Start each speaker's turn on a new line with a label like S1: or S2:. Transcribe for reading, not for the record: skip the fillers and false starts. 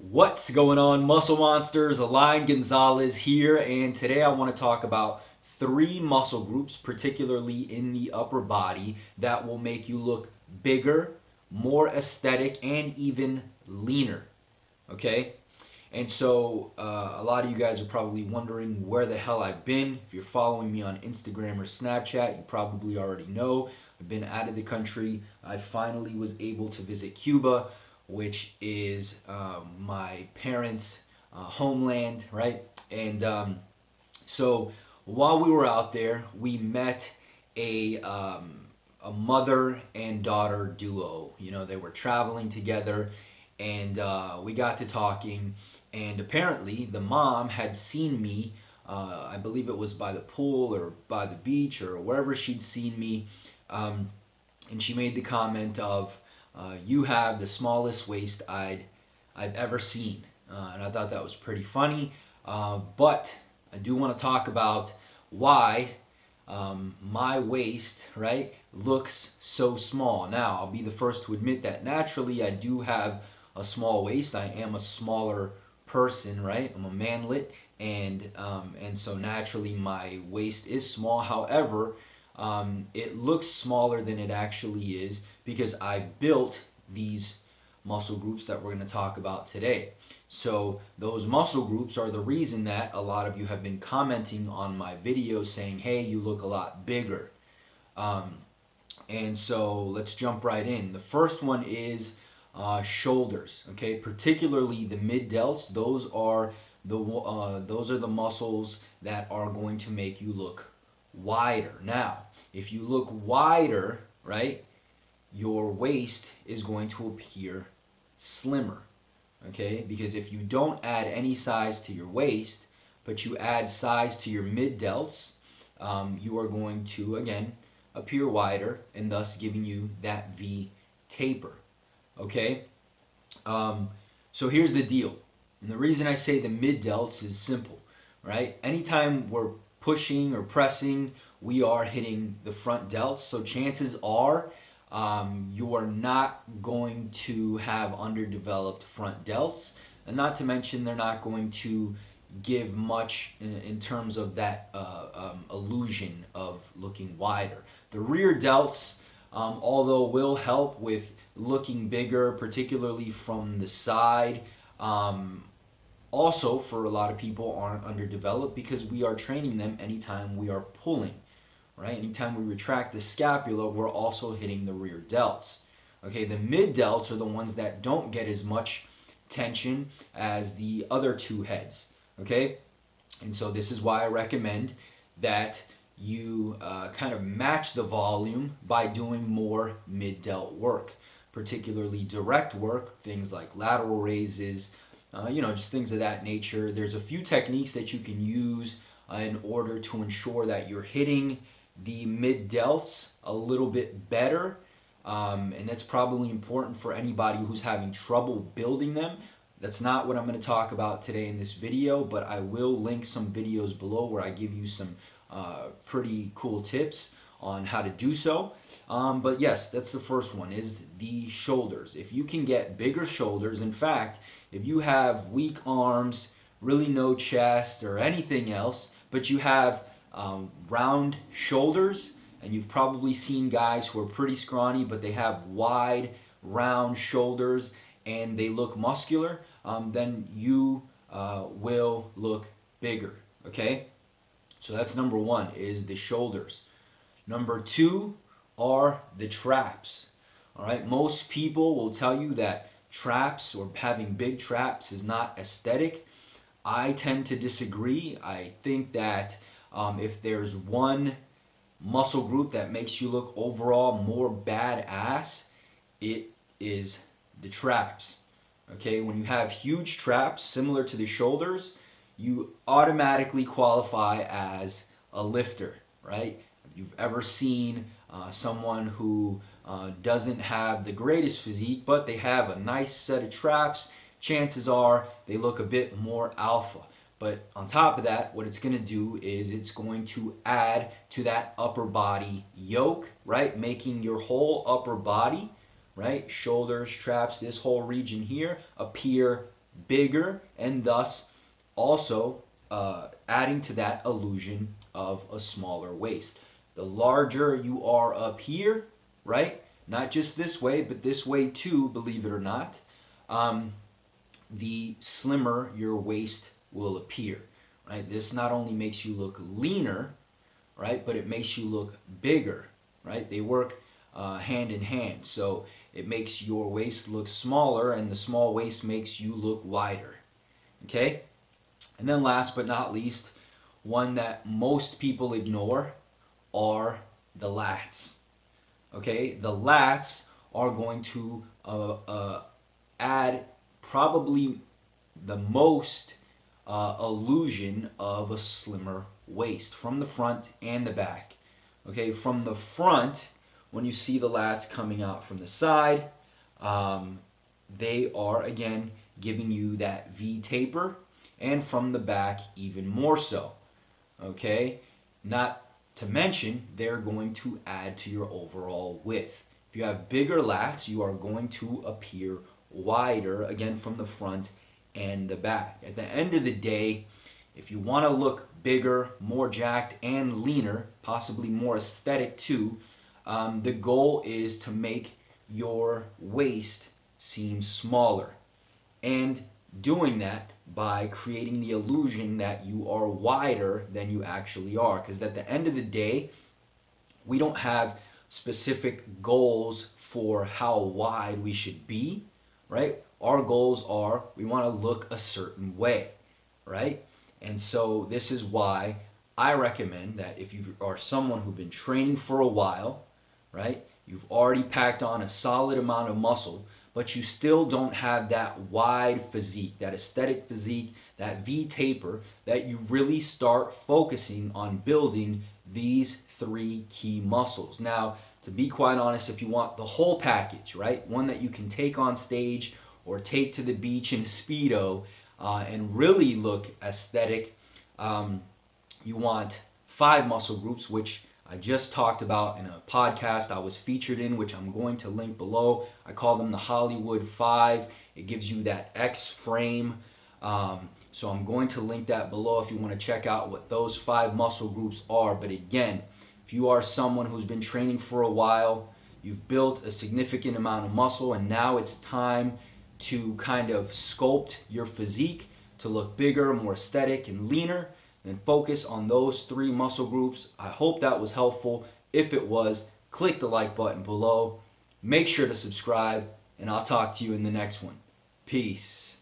S1: What's going on, Muscle Monsters? Alain Gonzalez here, and today I want to talk about three muscle groups, particularly in the upper body, that will make you look bigger, more aesthetic, and even leaner. Okay? And so, a lot of you guys are probably wondering where the hell I've been. If you're following me on Instagram or Snapchat, you probably already know I've been out of the country. I finally was able to visit Cuba, which is my parents' homeland, right? And so, while we were out there, we met a mother and daughter duo. You know, they were traveling together, and we got to talking. And apparently, the mom had seen me. I believe it was by the pool or by the beach or wherever she'd seen me, um, and she made the comment of, "You have the smallest waist I've ever seen," and I thought that was pretty funny. But I do want to talk about why my waist, right, looks so small. Now, I'll be the first to admit that naturally I do have a small waist. I am a smaller person, right? I'm a manlet, and so naturally my waist is small. However, it looks smaller than it actually is because I built these muscle groups that we're going to talk about today. So those muscle groups are the reason that a lot of you have been commenting on my videos saying, hey, you look a lot bigger. Um, and so let's jump right in. The first one is shoulders. Okay, particularly the mid delts. Those are the muscles that are going to make you look wider. Now, if you look wider, right, your waist is going to appear slimmer. Okay, because if you don't add any size to your waist, but you add size to your mid delts, you are going to again appear wider and thus giving you that V taper. Okay, so here's the deal. And the reason I say the mid delts is simple, right? Anytime we're pushing or pressing, we are hitting the front delts. So chances are you are not going to have underdeveloped front delts. And not to mention, they're not going to give much in terms of that illusion of looking wider. The rear delts, although will help with looking bigger, particularly from the side, also for a lot of people aren't underdeveloped because we are training them anytime we are pulling, right? Anytime we retract the scapula, we're also hitting the rear delts. Okay, the mid delts are the ones that don't get as much tension as the other two heads. Okay, and so this is why I recommend that you kind of match the volume by doing more mid delt work, particularly direct work, things like lateral raises, just things of that nature. There's a few techniques that you can use in order to ensure that you're hitting the mid delts a little bit better. And that's probably important for anybody who's having trouble building them. That's not what I'm going to talk about today in this video, but I will link some videos below where I give you some pretty cool tips on how to do so. But yes, that's the first one, is the shoulders. If you can get bigger shoulders, in fact, if you have weak arms, really no chest or anything else, but you have round shoulders, and you've probably seen guys who are pretty scrawny, but they have wide, round shoulders and they look muscular, then you will look bigger. Okay? So that's number one, is the shoulders. Number two are the traps. All right, most people will tell you that traps or having big traps is not aesthetic. I tend to disagree. I think that if there's one muscle group that makes you look overall more badass, it is the traps. Okay, when you have huge traps similar to the shoulders, you automatically qualify as a lifter, right? If you've ever seen someone who doesn't have the greatest physique, but they have a nice set of traps, chances are they look a bit more alpha. But on top of that, what it's going to do is it's going to add to that upper body yoke, right? Making your whole upper body, right? Shoulders, traps, this whole region here appear bigger, and thus also adding to that illusion of a smaller waist. The larger you are up here, right? Not just this way, but this way too, believe it or not, the slimmer your waist will appear, right? This not only makes you look leaner, right, but it makes you look bigger, right? They work hand in hand. So it makes your waist look smaller, and the small waist makes you look wider, okay? And then last but not least, one that most people ignore are the lats. Okay, the lats are going to add probably the most illusion of a slimmer waist from the front and the back. Okay, from the front, when you see the lats coming out from the side, they are again giving you that V taper, and from the back even more so. Okay, not to mention they're going to add to your overall width. If you have bigger lats, you are going to appear wider again from the front and the back. At the end of the day, if you want to look bigger, more jacked, and leaner, possibly more aesthetic too, the goal is to make your waist seem smaller. And doing that by creating the illusion that you are wider than you actually are. Because at the end of the day, we don't have specific goals for how wide we should be, right? Our goals are we want to look a certain way, right? And so this is why I recommend that if you are someone who's been training for a while, right? You've already packed on a solid amount of muscle, but you still don't have that wide physique, that aesthetic physique, that V taper, that you really start focusing on building these three key muscles. Now, to be quite honest, if you want the whole package, right, one that you can take on stage or take to the beach in a Speedo and really look aesthetic, you want 5 muscle groups, which I just talked about in a podcast I was featured in, which I'm going to link below. I call them the Hollywood 5. It gives you that X frame. So I'm going to link that below if you want to check out what those 5 muscle groups are. But again, if you are someone who's been training for a while, you've built a significant amount of muscle, and now it's time to kind of sculpt your physique to look bigger, more aesthetic, and leaner, then focus on those 3 muscle groups. I hope that was helpful. If it was, click the like button below. Make sure to subscribe, and I'll talk to you in the next one. Peace.